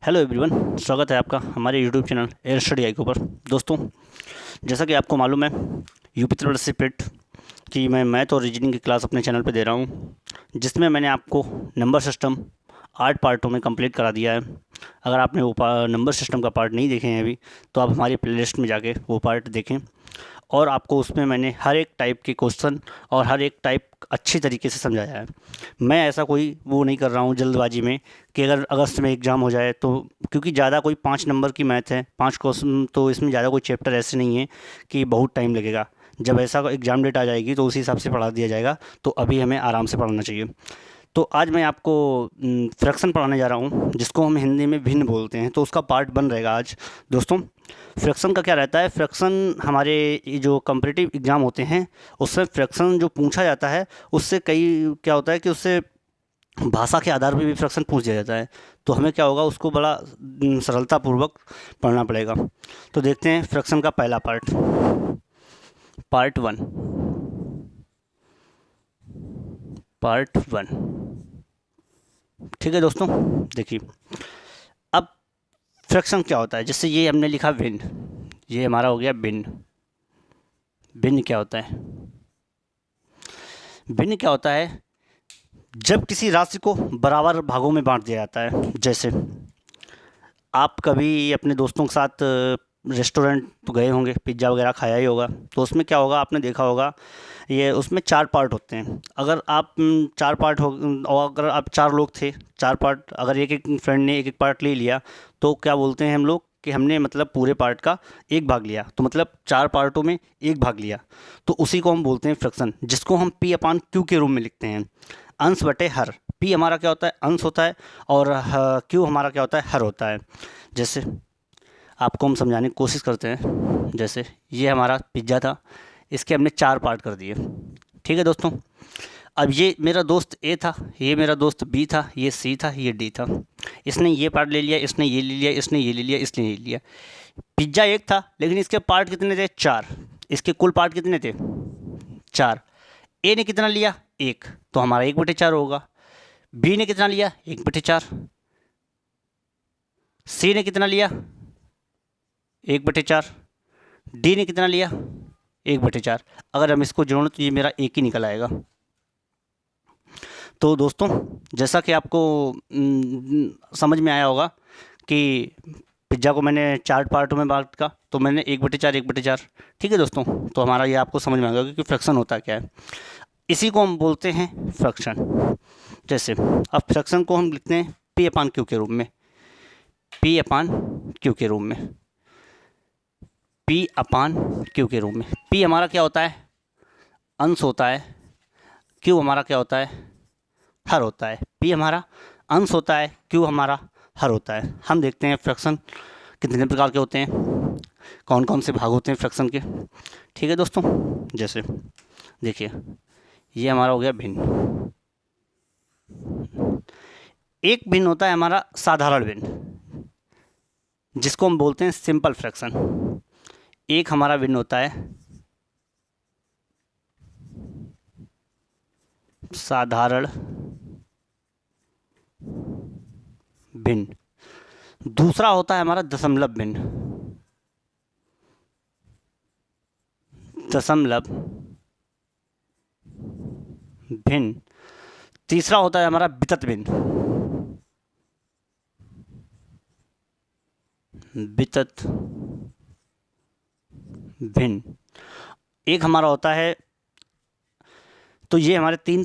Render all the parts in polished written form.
Hello everyone, स्वागत है आपका हमारे यूट्यूब चैनल एयर स्टडी आई के ऊपर। दोस्तों, जैसा कि आपको मालूम है, यूपी ट्रिपल एस पेट की मैं मैथ और रीजनिंग की क्लास अपने चैनल पे दे रहा हूँ, जिसमें मैंने आपको नंबर सिस्टम 8 पार्टों में कंप्लीट करा दिया है। अगर आपने वो नंबर सिस्टम का पार्ट नहीं देखे हैं अभी, तो आप हमारी प्लेलिस्ट में जाके वो पार्ट देखें। और आपको उसमें मैंने हर एक टाइप के क्वेश्चन और हर एक टाइप अच्छी तरीके से समझाया है। मैं ऐसा कोई वो नहीं कर रहा हूँ जल्दबाजी में कि अगर अगस्त में एग्ज़ाम हो जाए तो, क्योंकि ज़्यादा कोई 5 नंबर की मैथ है, 5 क्वेश्चन, तो इसमें ज़्यादा कोई चैप्टर ऐसे नहीं है कि बहुत टाइम लगेगा। जब ऐसा एग्ज़ाम डेट आ जाएगी तो उसी हिसाब से पढ़ा दिया जाएगा, तो अभी हमें आराम से पढ़ना चाहिए। तो आज मैं आपको फ्रैक्शन पढ़ाने जा रहा हूँ, जिसको हम हिंदी में भिन्न बोलते हैं, तो उसका पार्ट 1 रहेगा आज। दोस्तों, फ्रैक्शन का क्या रहता है? फ्रैक्शन हमारे ये जो कॉम्पिटिटिव एग्ज़ाम होते हैं, उसमें फ्रैक्शन जो पूछा जाता है, उससे कई क्या होता है कि उससे भाषा के आधार पे भी फ्रैक्शन पूछ दिया जाता है। तो हमें क्या होगा, उसको बड़ा सरलतापूर्वक पढ़ना पड़ेगा। तो देखते हैं फ्रैक्शन का पहला पार्ट, पार्ट 1। पार्ट 1, ठीक है दोस्तों। देखिए, अब फ्रैक्शन क्या होता है? जैसे ये हमने लिखा भिन्न, ये हमारा हो गया भिन्न। भिन्न क्या होता है? भिन्न क्या होता है? जब किसी राशि को बराबर भागों में बांट दिया जाता है। जैसे आप कभी अपने दोस्तों के साथ रेस्टोरेंट तो गए होंगे, पिज़्ज़ा वगैरह खाया ही होगा, तो उसमें क्या होगा, आपने देखा होगा, ये उसमें 4 पार्ट होते हैं। अगर आप 4 पार्ट हो, और अगर आप 4 लोग थे, 4 पार्ट, अगर एक एक फ्रेंड ने एक एक पार्ट ले लिया, तो क्या बोलते हैं हम लोग कि हमने मतलब पूरे पार्ट का एक भाग लिया, तो मतलब 4 पार्टों में एक भाग लिया। तो उसी को हम बोलते हैं फ्रैक्शन, जिसको हम पी अपान क्यू के रूप में लिखते हैं, अंश बटे हर। पी हमारा क्या होता है? अंश होता है, और क्यू हमारा क्या होता है? हर होता है। जैसे आपको हम समझाने की कोशिश करते हैं। जैसे ये हमारा पिज्ज़ा था, इसके हमने 4 पार्ट कर दिए, ठीक है दोस्तों। अब ये मेरा दोस्त ए था, ये मेरा दोस्त बी था, ये सी था, ये डी था। इसने ये पार्ट ले लिया, इसने ये ले लिया, इसने ये ले लिया, इसने ये ले लिया। पिज्ज़ा एक था, लेकिन इसके पार्ट कितने थे? 4। इसके कुल पार्ट कितने थे? 4। ए ने कितना लिया? 1, तो हमारा 1/4 होगा। बी ने कितना लिया? 1/4। सी ने कितना लिया? 1/4। डी ने कितना लिया? 1/4। अगर हम इसको जोड़ें तो ये मेरा एक ही निकल आएगा। तो दोस्तों, जैसा कि आपको समझ में आया होगा कि पिज्ज़ा को मैंने 4 पार्टों में बांटा, तो मैंने 1/4 1/4, ठीक है दोस्तों। तो हमारा ये आपको समझ में आ गया कि फ्रैक्शन होता क्या है। इसी को हम बोलते हैं फ्रैक्शन। जैसे अब फ्रैक्शन को हम लिखते हैं पी अपान क्यू के रूप में, पी अपान क्यू के रूप में, पी अपान क्यू के रूप में। पी हमारा क्या होता है? अंश होता है। क्यू हमारा क्या होता है? हर होता है। पी हमारा अंश होता है, क्यू हमारा हर होता है। हम देखते हैं फ्रैक्शन कितने प्रकार के होते हैं, कौन कौन से भाग होते हैं फ्रैक्शन के, ठीक है दोस्तों। जैसे देखिए, ये हमारा हो गया भिन्न। एक भिन्न होता है हमारा साधारण भिन्न, जिसको हम बोलते हैं सिंपल फ्रैक्शन। एक हमारा भिन्न होता है साधारण भिन्न। दूसरा होता है हमारा दशमलव भिन्न, दशमलव भिन्न। तीसरा होता है हमारा वितत भिन्न, वितत भिन्न। एक हमारा होता है, तो ये हमारे 3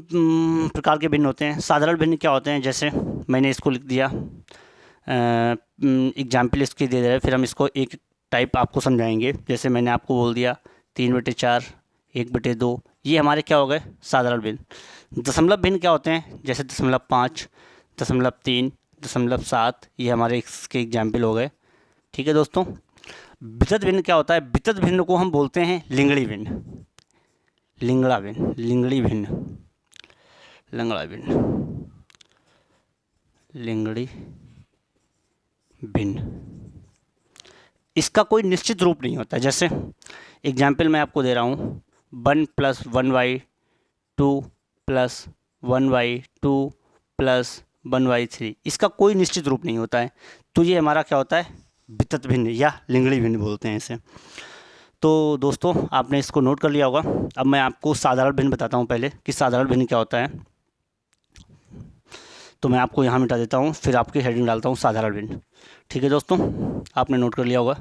प्रकार के भिन्न होते हैं। साधारण भिन्न क्या होते हैं? जैसे मैंने इसको लिख दिया, एग्जाम्पल इसकी दे रहे हैं, फिर हम इसको एक टाइप आपको समझाएंगे। जैसे मैंने आपको बोल दिया 3/4, 1/2, ये हमारे क्या हो गए? साधारण भिन्न। दशमलव भिन्न क्या होते हैं? जैसे 0.5, 0.3, 0.7, ये हमारे इसके एग्जाम्पल हो गए, ठीक है दोस्तों। वितत भिन्न क्या होता है? वितत भिन्न को हम बोलते हैं लिंगड़ी भिन्न, लिंगड़ा भिन्न, लिंगड़ी भिन्न, लिंगड़ा भिन्न, लिंगड़ी भिन्न। इसका कोई निश्चित रूप नहीं होता। जैसे एग्जाम्पल मैं आपको दे रहा हूँ, 1 + 1/2 + 1/2 + 1/3, इसका कोई निश्चित रूप नहीं होता है। तो ये हमारा क्या होता है, वितत भिन्न या लिंगड़ी भिन्न बोलते हैं इसे। तो दोस्तों आपने इसको नोट कर लिया होगा। अब मैं आपको साधारण भिन्न बताता हूँ पहले कि साधारण भिन्न क्या होता है। तो मैं आपको यहाँ मिटा देता हूँ, फिर आपकी हेडिंग डालता हूँ साधारण भिन्न। ठीक है दोस्तों, आपने नोट कर लिया होगा।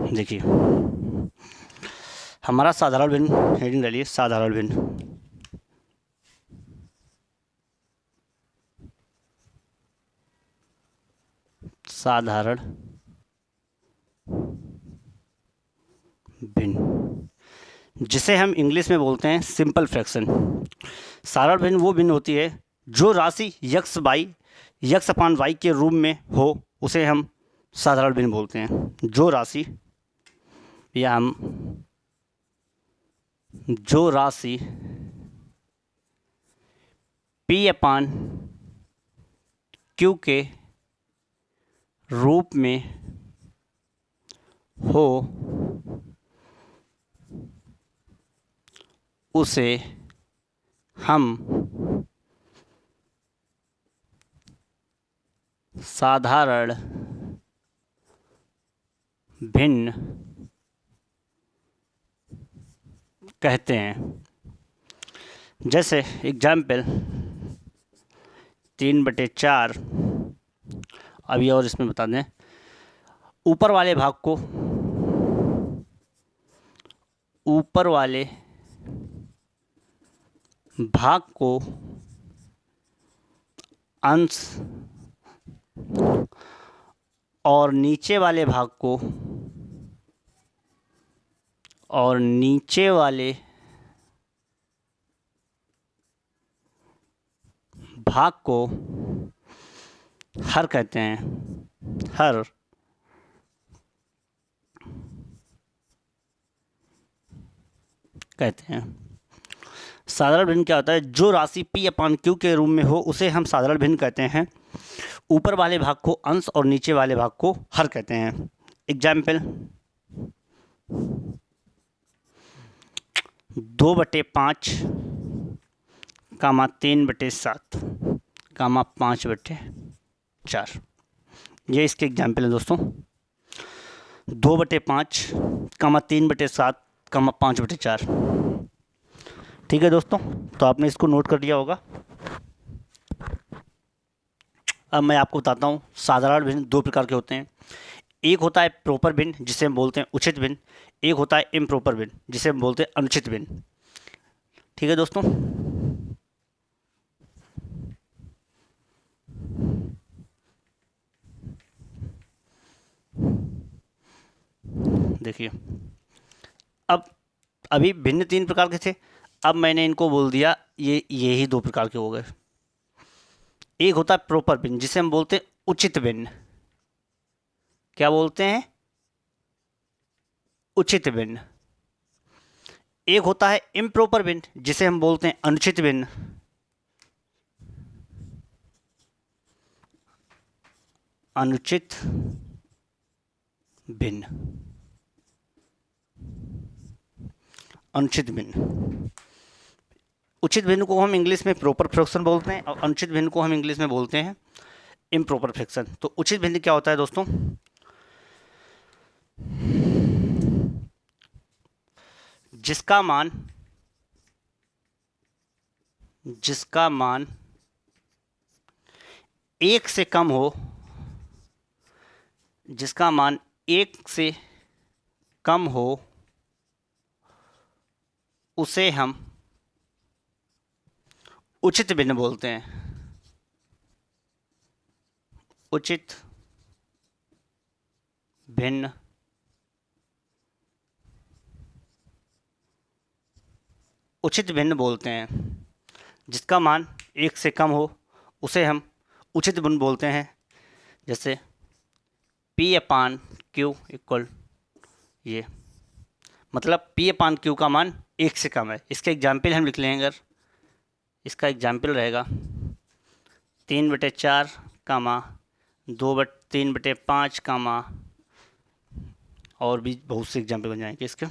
देखिए हमारा साधारण भिन्न, हेडिंग डालिए साधारण भिन्न। साधारण भिन्न, जिसे हम इंग्लिश में बोलते हैं सिंपल फ्रैक्शन। साधारण भिन्न वो भिन्न होती है जो राशि X by X upon Y के रूप में हो, उसे हम साधारण भिन्न बोलते हैं। जो राशि या हम जो राशि पी अपान क्यू के रूप में हो, उसे हम साधारण भिन्न कहते हैं। जैसे एग्जाम्पल 3/4। अभी और इसमें बता दें, ऊपर वाले भाग को अंश और नीचे वाले भाग को हर कहते हैं। हर कहते हैं। साधारण भिन्न क्या होता है, जो राशि पी अपान क्यू के रूप में हो उसे हम साधारण भिन्न कहते हैं। ऊपर वाले भाग को अंश और नीचे वाले भाग को हर कहते हैं। एग्जाम्पल 2/5, 3/7, 5/4। ये इसके एग्जाम्पल हैं दोस्तों। 2/5, 3/7, 5/4। ठीक है दोस्तों, तो आपने इसको नोट कर लिया होगा। अब मैं आपको बताता हूँ साधारण भिन्न दो प्रकार के होते हैं। एक होता है प्रॉपर भिन्न, जिसे हम बोलते हैं उचित भिन्न। एक होता है इम्प्रॉपर भिन्न, जिसे हम बोलते हैं अनुचित भिन्न। ठीक है दोस्तों, देखिए अब अभी भिन्न 3 प्रकार के थे, अब मैंने इनको बोल दिया ये ही 2 प्रकार के हो गए। एक होता है प्रॉपर भिन्न, जिसे हम बोलते हैं उचित भिन्न। क्या बोलते हैं, उचित भिन्न। एक होता है इम्प्रॉपर भिन्न, जिसे हम बोलते हैं अनुचित भिन्न। अनुचित भिन्न। अनुचित भिन्न। उचित भिन्न को हम इंग्लिश में प्रॉपर फ्रैक्शन बोलते हैं और अनुचित भिन्न को हम इंग्लिश में बोलते हैं इम्प्रॉपर फ्रैक्शन। तो उचित भिन्न क्या होता है दोस्तों, जिसका मान 1 से कम हो, जिसका मान 1 से कम हो, उसे हम उचित भिन्न बोलते हैं। उचित भिन्न। उचित भिन्न बोलते हैं जिसका मान 1 से कम हो, उसे हम उचित भिन्न बोलते हैं। जैसे P/Q इक्वल ये, मतलब P/Q का मान 1 से कम है। इसके एग्जाम्पल हम लिख लेंगे। अगर इसका एग्जाम्पल रहेगा 3/4, 3/5, और भी बहुत से एग्जाम्पल बन जाएंगे इसके।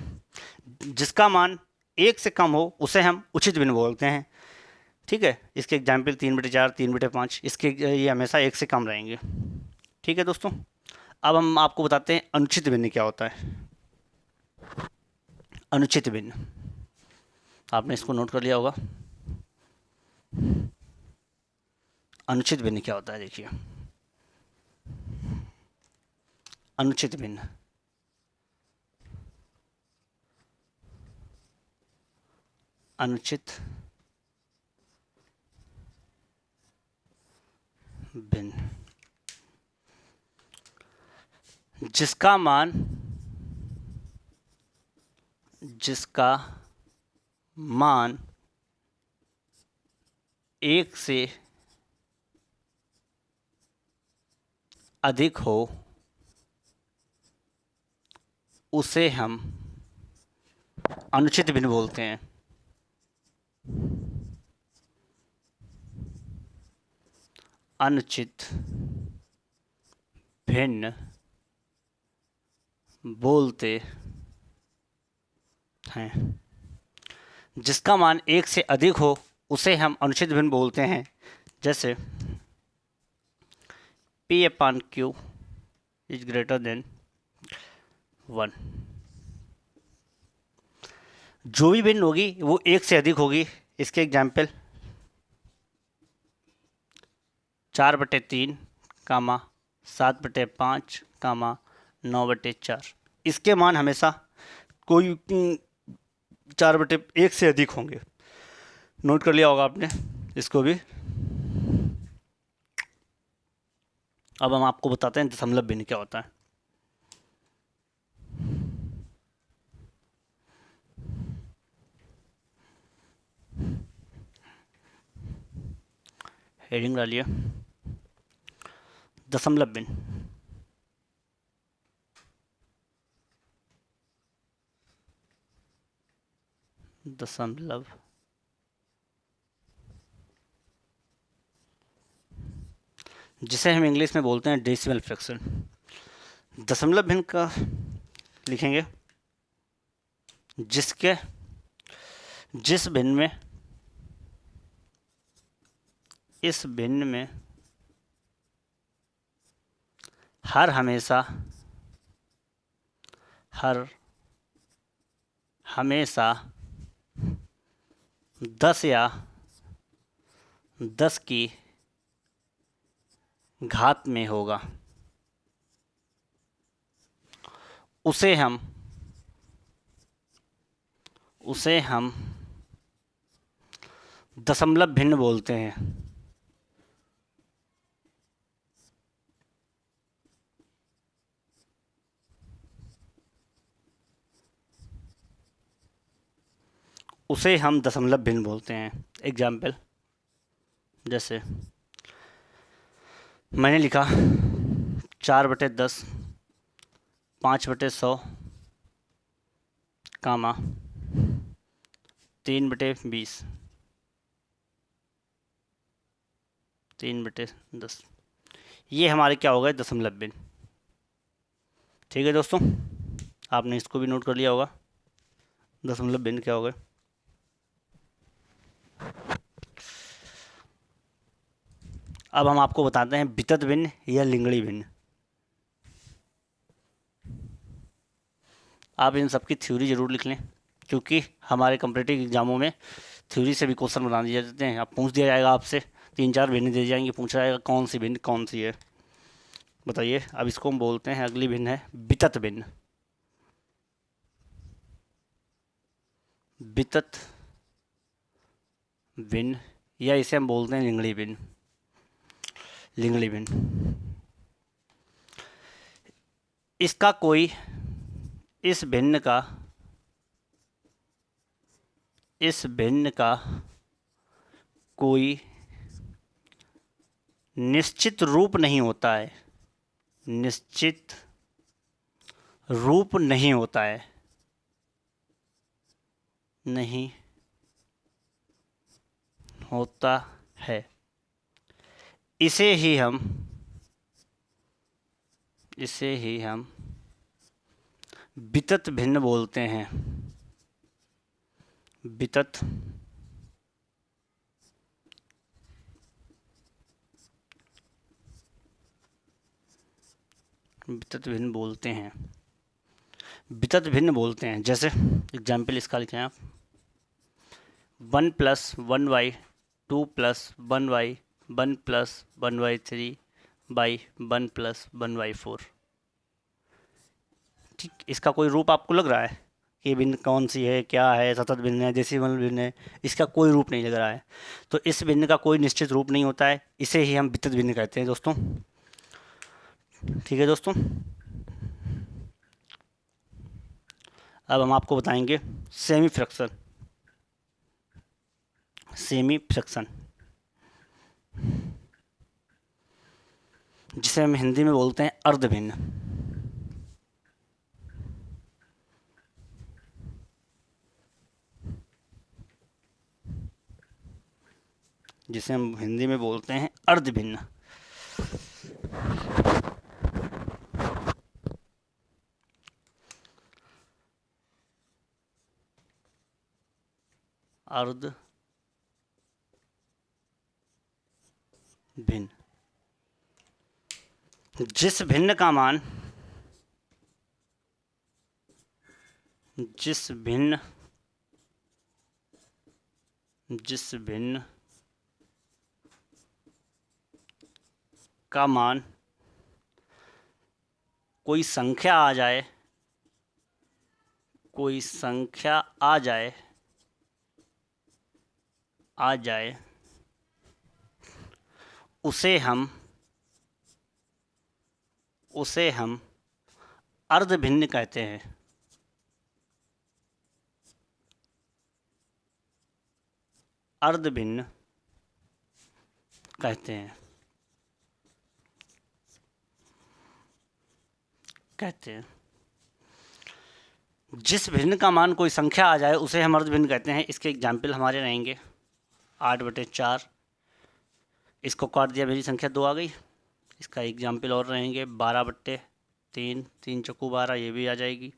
जिसका मान 1 से कम हो उसे हम उचित भिन्न बोलते हैं। ठीक है। इसके एग्जाम्पल 3/4, 3/5, इसके ये हमेशा 1 से कम रहेंगे। ठीक है दोस्तों, अब हम आपको बताते हैं अनुचित भिन्न क्या होता है। अनुचित भिन्न, आपने इसको नोट कर लिया होगा। अनुचित भिन्न क्या होता है, देखिए। अनुचित भिन्न, अनुचित भिन्न, जिसका मान एक से अधिक हो उसे हम अनुचित भिन्न बोलते हैं। अनुचित भिन्न बोलते हैं। जिसका मान 1 से अधिक हो उसे हम अनुचित भिन्न बोलते हैं। जैसे P/Q इज ग्रेटर देन 1। जो भी भिन्न होगी वो 1 से अधिक होगी। इसके एग्जाम्पल 4/3, 7/5, 9/4। इसके मान हमेशा कोई 4/1 से अधिक होंगे। नोट कर लिया होगा आपने इसको भी। अब हम आपको बताते हैं दशमलव भिन्न क्या होता है। हेडिंग डालिए, दशमलव भिन्न। दशमलव जिसे हम इंग्लिश में बोलते हैं डेसिमल फ्रैक्शन। दशमलव भिन्न का लिखेंगे जिस भिन्न में, इस भिन्न में हर हमेशा 10 या 10 की घात में होगा, उसे हम दशमलव भिन्न बोलते हैं। उसे हम दशमलव भिन्न बोलते हैं। एग्जाम्पल, जैसे मैंने लिखा 4/10, 5/100, 3/20, 3/10। ये हमारे क्या हो गए, दशमलव भिन्न। ठीक है दोस्तों, आपने इसको भी नोट कर लिया होगा, दशमलव भिन्न क्या हो गए। अब हम आपको बताते हैं वितत भिन्न या लिंगड़ी भिन्न। आप इन सबकी थ्योरी जरूर लिख लें, क्योंकि हमारे कॉम्पिटिटिव एग्जामों में थ्योरी से भी क्वेश्चन बना दिए जाते हैं। आप पूछ दिया जाएगा आपसे, 3-4 भिन्न दे जाएंगे, पूछा जाएगा कौन सी भिन्न कौन सी है, बताइए। अब इसको हम बोलते हैं, अगली भिन्न है वितत भिन्न। वितत भिन्न या इसे हम बोलते हैं लिंगड़ी भिन्न। लिंगड़ी भिन्न, इसका कोई, इस भिन्न का कोई निश्चित रूप नहीं होता है। निश्चित रूप नहीं होता है, नहीं होता है। इसे ही हम वितत भिन्न बोलते हैं। वितत वितत भिन्न बोलते हैं, वितत भिन्न बोलते हैं। जैसे एग्जाम्पल इसका लिखें आप, 1+1y 2+1y 1+1y3 by 1+1y4। ठीक, इसका कोई रूप आपको लग रहा है कि भिन्न कौन सी है, क्या है, सतत भिन्न है, डेसिमल भिन्न है? इसका कोई रूप नहीं लग रहा है। तो इस भिन्न का कोई निश्चित रूप नहीं होता है, इसे ही हम वितत भिन्न कहते हैं दोस्तों। ठीक है दोस्तों, अब हम आपको बताएंगे सेमी फ्रैक्शन। सेमी फ्रैक्शन जिसे हम हिंदी में बोलते हैं अर्ध भिन्न। जिसे हम हिंदी में बोलते हैं अर्ध भिन्न। अर्ध भिन्न, जिस भिन्न का मान, जिस भिन्न का मान कोई संख्या आ जाए, कोई संख्या आ जाए उसे हम अर्ध भिन्न कहते हैं। अर्ध भिन्न कहते हैं। जिस भिन्न का मान कोई संख्या आ जाए उसे हम अर्ध भिन्न कहते हैं। इसके एग्जाम्पल हमारे रहेंगे 8/4, इसको काट दिया, मेरी संख्या 2 आ गई। इसका एग्जाम्पल और रहेंगे 12/3, 3 चौकू 12, ये भी आ जाएगी।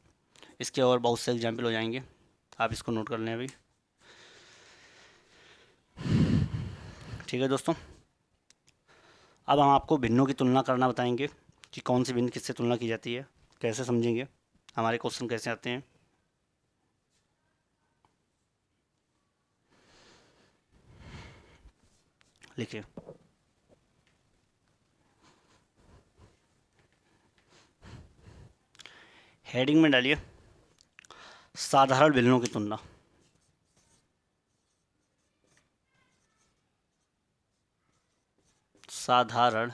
इसके और बहुत से एग्जाम्पल हो जाएंगे, आप इसको नोट कर लें अभी। ठीक है दोस्तों, अब हम आपको भिन्नों की तुलना करना बताएंगे कि कौन सी भिन्न किससे तुलना की जाती है, कैसे समझेंगे, हमारे क्वेश्चन कैसे आते हैं। लिखिए, हेडिंग में डालिए साधारण भिन्नों की तुलना। साधारण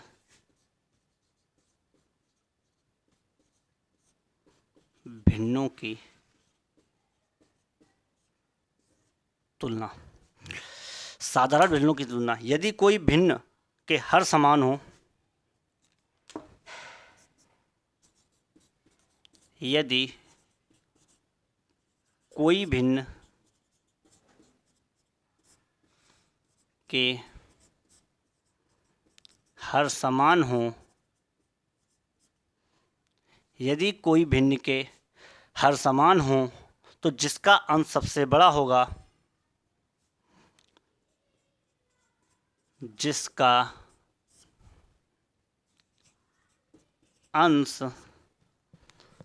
भिन्नों की तुलना। साधारण भिन्नों की तुलना, यदि कोई भिन्न के हर समान हो, यदि कोई भिन्न के हर समान हो, यदि कोई भिन्न के हर समान हो तो जिसका अंश सबसे बड़ा होगा, जिसका अंश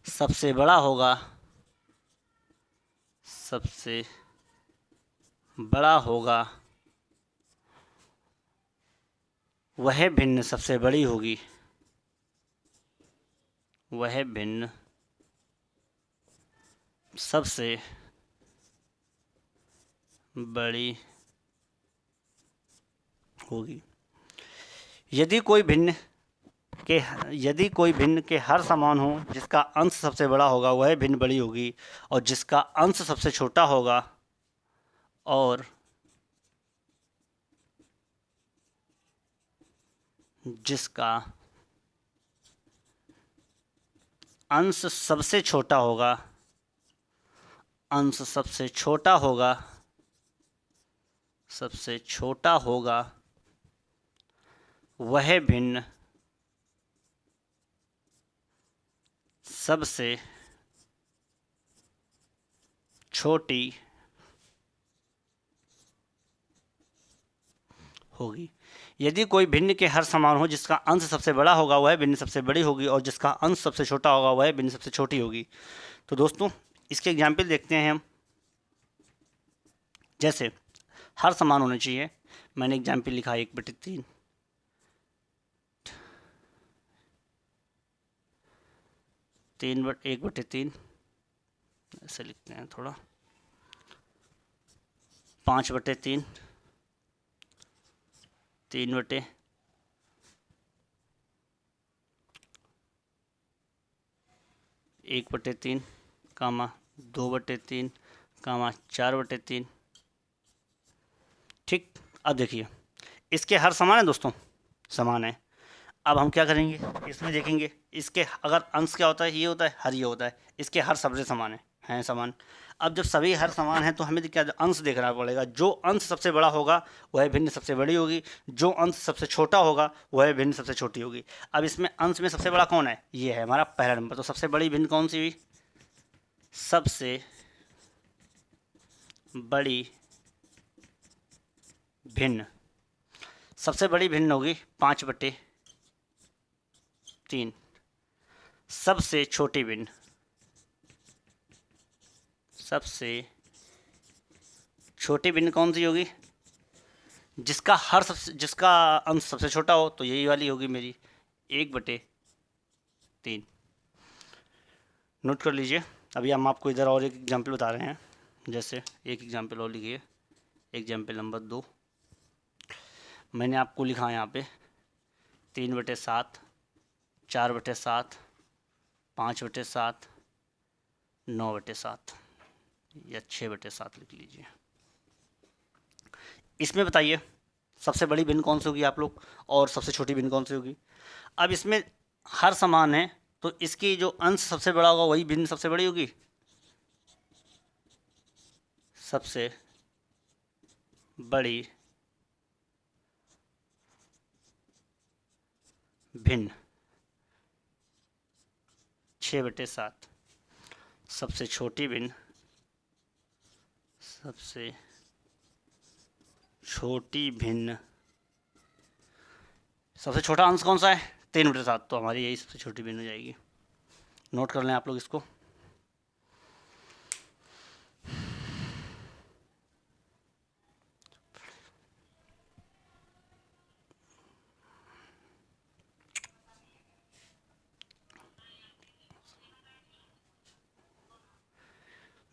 सबसे बड़ा होगा, सबसे बड़ा होगा, वह भिन्न सबसे बड़ी होगी, वह भिन्न सबसे बड़ी होगी। यदि कोई भिन्न के हर समान हो, जिसका अंश सबसे बड़ा होगा वह भिन्न बड़ी होगी, और जिसका अंश सबसे छोटा होगा और जिसका अंश सबसे छोटा होगा, अंश सबसे छोटा होगा, सबसे छोटा होगा, वह भिन्न सबसे छोटी होगी। यदि कोई भिन्न के हर समान हो, जिसका अंश सबसे बड़ा होगा वह भिन्न सबसे बड़ी होगी, और जिसका अंश सबसे छोटा होगा वह भिन्न सबसे छोटी होगी। तो दोस्तों इसके एग्जाम्पल देखते हैं हम। जैसे हर समान होने चाहिए, मैंने एग्जाम्पल लिखा 1/3, 1/3 ऐसे लिखते हैं थोड़ा, 5/3, 3/, 1/3, 2/3, 4/3। ठीक, अब देखिए इसके हर समान है दोस्तों, समान है। अब हम क्या करेंगे, इसमें देखेंगे इसके अगर अंश क्या होता है, ये होता है, हर ये होता है, इसके हर सबसे समान हैं समान। अब जब सभी हर समान हैं तो हमें क्या अंश देखना पड़ेगा। जो अंश सबसे बड़ा होगा वह भिन्न सबसे बड़ी होगी, जो अंश सबसे छोटा होगा वह भिन्न सबसे छोटी होगी। अब इसमें अंश में सबसे बड़ा कौन है, ये है हमारा पहला नंबर। तो सबसे बड़ी भिन्न कौन सी हुई, सबसे बड़ी भिन्न, सबसे बड़ी भिन्न होगी 5/3। सबसे छोटी भिन्न, सबसे छोटी भिन्न कौन सी होगी, जिसका अंश सबसे छोटा हो, तो यही वाली होगी मेरी 1/3। नोट कर लीजिए। अभी हम आपको इधर और एक एग्जाम्पल बता रहे हैं। जैसे एक एग्जाम्पल और लिखिए, एग्जाम्पल नंबर 2 मैंने आपको लिखा है यहाँ पे 3/7, 4/7, 5/7, 9/7 या 6/7 लिख लीजिए। इसमें बताइए सबसे बड़ी भिन्न कौन सी होगी आप लोग, और सबसे छोटी भिन्न कौन सी होगी। अब इसमें हर समान है तो इसकी जो अंश सबसे बड़ा होगा वही भिन्न सबसे बड़ी होगी। सबसे बड़ी भिन्न 6/7, सबसे छोटी भिन्न, सबसे छोटी भिन्न, सबसे छोटा अंश कौन सा है, 3/7, तो हमारी यही सबसे छोटी भिन्न हो जाएगी। नोट कर लें आप लोग इसको।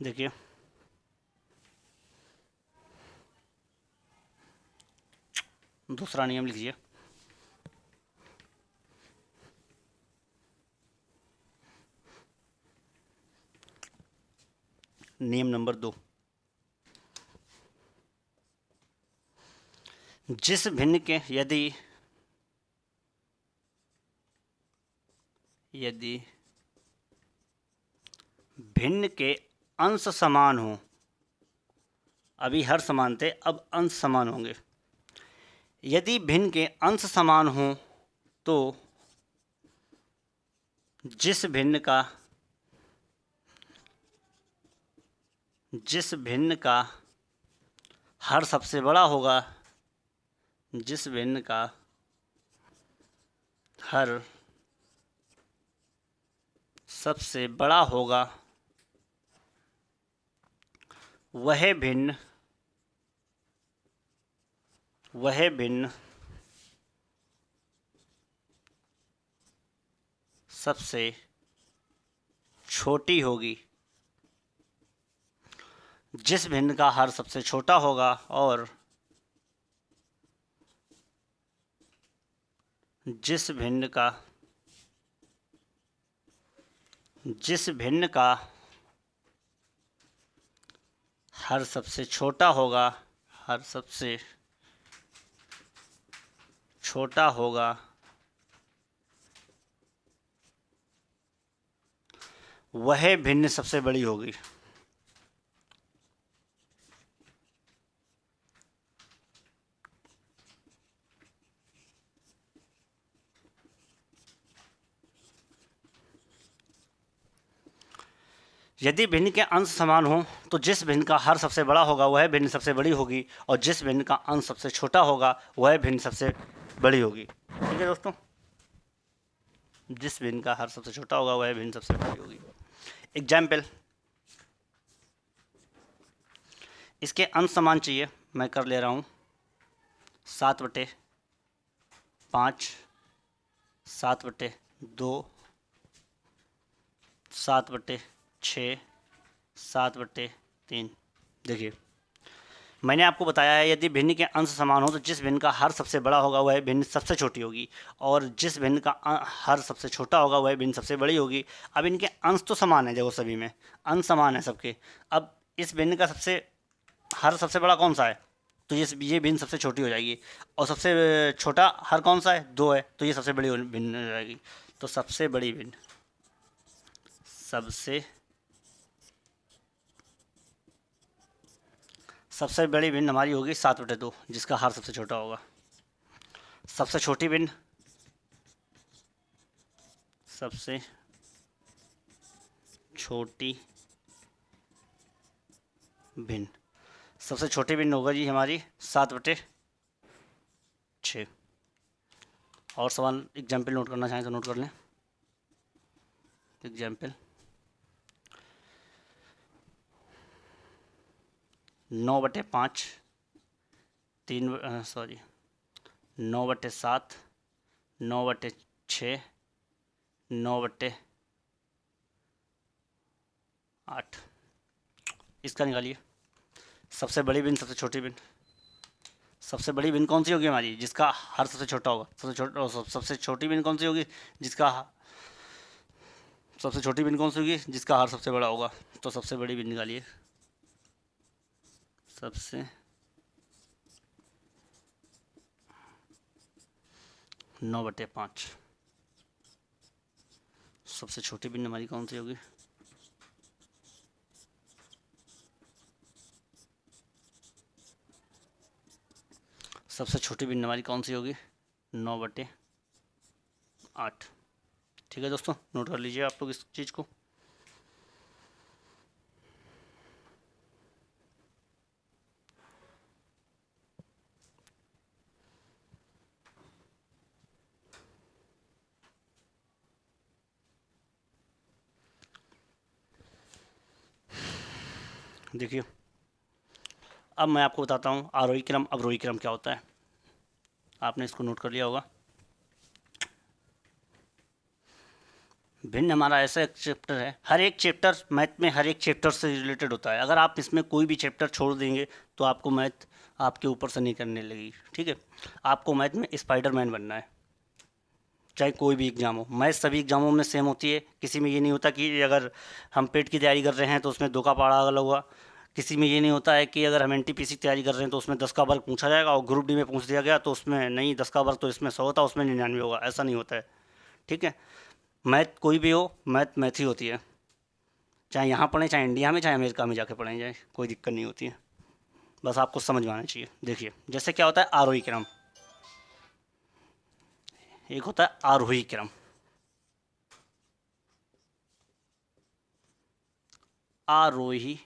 देखिए दूसरा नियम लिखिए, नियम नंबर 2, जिस भिन्न के यदि भिन्न के अंश समान हो, अभी हर समान थे, अब अंश समान होंगे। यदि भिन्न के अंश समान हो तो जिस भिन्न का हर सबसे बड़ा होगा, जिस भिन्न का हर सबसे बड़ा होगा वह भिन्न सबसे छोटी होगी। जिस भिन्न का हर सबसे छोटा होगा और जिस भिन्न का हर सबसे छोटा होगा, वह भिन्न सबसे बड़ी होगी। यदि भिन्न के अंश समान हो तो जिस भिन्न का हर सबसे बड़ा होगा वह भिन्न सबसे बड़ी होगी, और जिस भिन्न का अंश सबसे छोटा होगा वह भिन्न सबसे बड़ी होगी। ठीक है दोस्तों, जिस भिन्न का हर सबसे छोटा होगा वह भिन्न सबसे बड़ी होगी। एग्जाम्पल, इसके अंश समान चाहिए, मैं कर ले रहा हूँ 7/5, 7/2, 7/6, 7/3। देखिए, मैंने आपको बताया है यदि भिन्न के अंश समान हो तो जिस भिन्न का हर सबसे बड़ा होगा वह भिन्न सबसे छोटी होगी, और जिस भिन्न का हर सबसे छोटा होगा वह भिन्न सबसे बड़ी होगी। अब इनके अंश तो समान है, देखो सभी में अंश समान है सबके। अब इस भिन्न का हर सबसे बड़ा कौन सा है, तो ये भिन्न सबसे छोटी हो जाएगी, और सबसे छोटा हर कौन सा है, 2 है, तो ये सबसे बड़ी भिन्न हो जाएगी। तो सबसे बड़ी भिन्न हमारी होगी 7/2, जिसका हर सबसे छोटा होगा। सबसे छोटी भिन्न सबसे छोटी भिन्न होगा जी हमारी 7/6। और सवाल एग्जाम्पल नोट करना चाहें तो नोट कर लें। एग्जाम्पल, 9/5, 9/7, 9/6, 9/8। इसका निकालिए सबसे बड़ी भिन्न सबसे छोटी भिन्न। सबसे बड़ी भिन्न कौन सी होगी हमारी, जिसका हर सबसे छोटा होगा, सबसे छोटी भिन्न कौन सी होगी, सबसे छोटी भिन्न कौन सी होगी, जिसका हर सबसे बड़ा होगा। तो सबसे बड़ी भिन्न निकालिए, सबसे 9/5। सबसे छोटी भिन्न हमारी कौन सी होगी, सबसे छोटी भिन्न हमारी कौन सी होगी, 9/8। ठीक है दोस्तों, नोट कर लीजिए आप लोग इस चीज़ को। देखिए, अब मैं आपको बताता हूँ आरोही क्रम अवरोही क्रम क्या होता है। आपने इसको नोट कर लिया होगा। भिन्न हमारा ऐसा एक चैप्टर है, हर एक चैप्टर मैथ में हर एक चैप्टर से रिलेटेड होता है। अगर आप इसमें कोई भी चैप्टर छोड़ देंगे तो आपको मैथ आपके ऊपर से नहीं करने लगेगी। ठीक है, आपको मैथ में स्पाइडरमैन बनना है, चाहे कोई भी एग्ज़ाम हो। मैथ सभी एग्ज़ामों में सेम होती है, किसी में ये नहीं होता कि अगर हम पेट की तैयारी कर रहे हैं तो उसमें 2 का पहाड़ा अलग हुआ, किसी में ये नहीं होता है कि अगर हम एनटीपीसी की तैयारी कर रहे हैं तो उसमें 10 का वर्ग पूछा जाएगा और ग्रुप डी में पूछ दिया गया तो उसमें नहीं 10 का वर्ग तो इसमें 100 होता, उसमें 99 होगा, ऐसा नहीं होता है। ठीक है, मैथ कोई भी हो, मैथ ही होती है, चाहे यहाँ पढ़ें, चाहे इंडिया में, चाहे अमेरिका में जाके पढ़ें जाए, कोई दिक्कत नहीं होती है। बस आपको समझ में आना चाहिए। देखिए, जैसे क्या होता है आरोही क्रम, एक होता है आरोही क्रम। आरोही,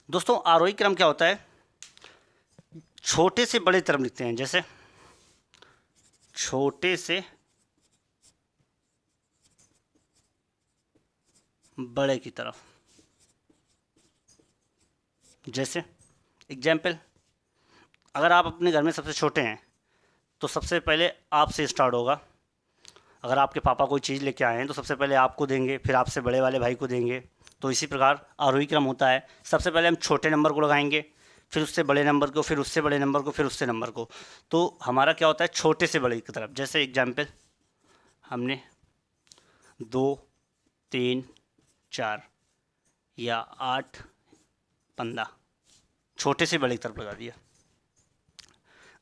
दोस्तों आरोही क्रम क्या होता है, छोटे से बड़े तरफ लिखते हैं। जैसे छोटे से बड़े की तरफ। जैसे एग्जाम्पल, अगर आप अपने घर में सबसे छोटे हैं तो सबसे पहले आपसे स्टार्ट होगा। अगर आपके पापा कोई चीज़ लेके आए हैं तो सबसे पहले आपको देंगे, फिर आपसे बड़े वाले भाई को देंगे। तो इसी प्रकार आरोही क्रम होता है। सबसे पहले हम छोटे नंबर को लगाएंगे, फिर उससे बड़े नंबर को, फिर उससे बड़े नंबर को, फिर उससे नंबर को। तो हमारा क्या होता है, छोटे से बड़े की तरफ। जैसे एग्जाम्पल, हमने 2, 3, 4 या 8, 15 छोटे से बड़े की तरफ लगा दिया।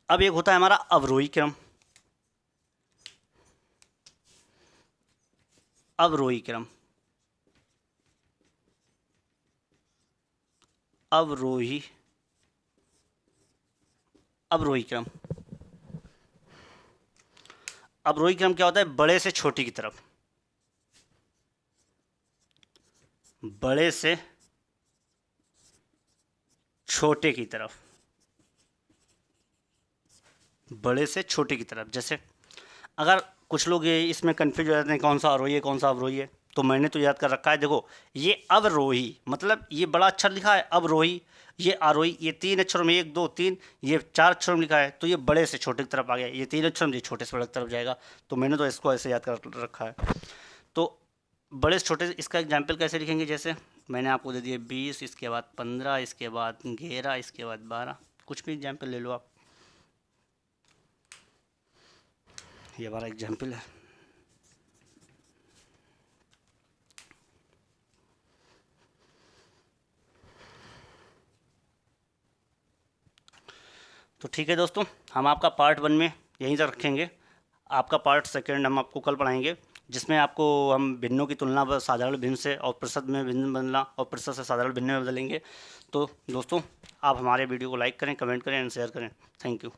अब एक होता है हमारा अवरोही क्रम। अवरोही क्रम, अवरोही क्रम। अवरोही क्रम क्या होता है, बड़े से छोटी की तरफ। बड़े से छोटे की तरफ। बड़े से छोटे की तरफ। जैसे अगर कुछ लोग ये इसमें कन्फ्यूज हो जाते हैं कौन सा आरोही है कौन सा अवरोही है, तो मैंने तो याद कर रखा है। देखो ये अवरोही मतलब ये बड़ा अक्षर लिखा है अवरोही, ये आरोही, ये 3 अक्षरों में 1 2 3, ये 4 अक्षरों में लिखा है, तो ये बड़े से छोटे की तरफ आ गया। ये 3 अक्षर में ये छोटे से बड़े की तरफ जाएगा, तो मैंने तो इसको ऐसे याद कर रखा है। तो बड़े से छोटे इसका एग्जाम्पल कैसे लिखेंगे, जैसे मैंने आपको दे दिए 20, इसके बाद 15, इसके बाद 11, इसके बाद 12, कुछ भी एग्जाम्पल ले लो आप। ये हमारा एग्जाम्पल है। तो ठीक है दोस्तों, हम आपका पार्ट 1 में यहीं तक रखेंगे। आपका पार्ट 2 हम आपको कल पढ़ाएंगे, जिसमें आपको हम भिन्नों की तुलना पर साधारण भिन्न से और प्रतिशत में भिन्न बदलना और प्रतिशत से साधारण भिन्न में बदलेंगे। तो दोस्तों आप हमारे वीडियो को लाइक करें, कमेंट करें एंड शेयर करें। Thank you.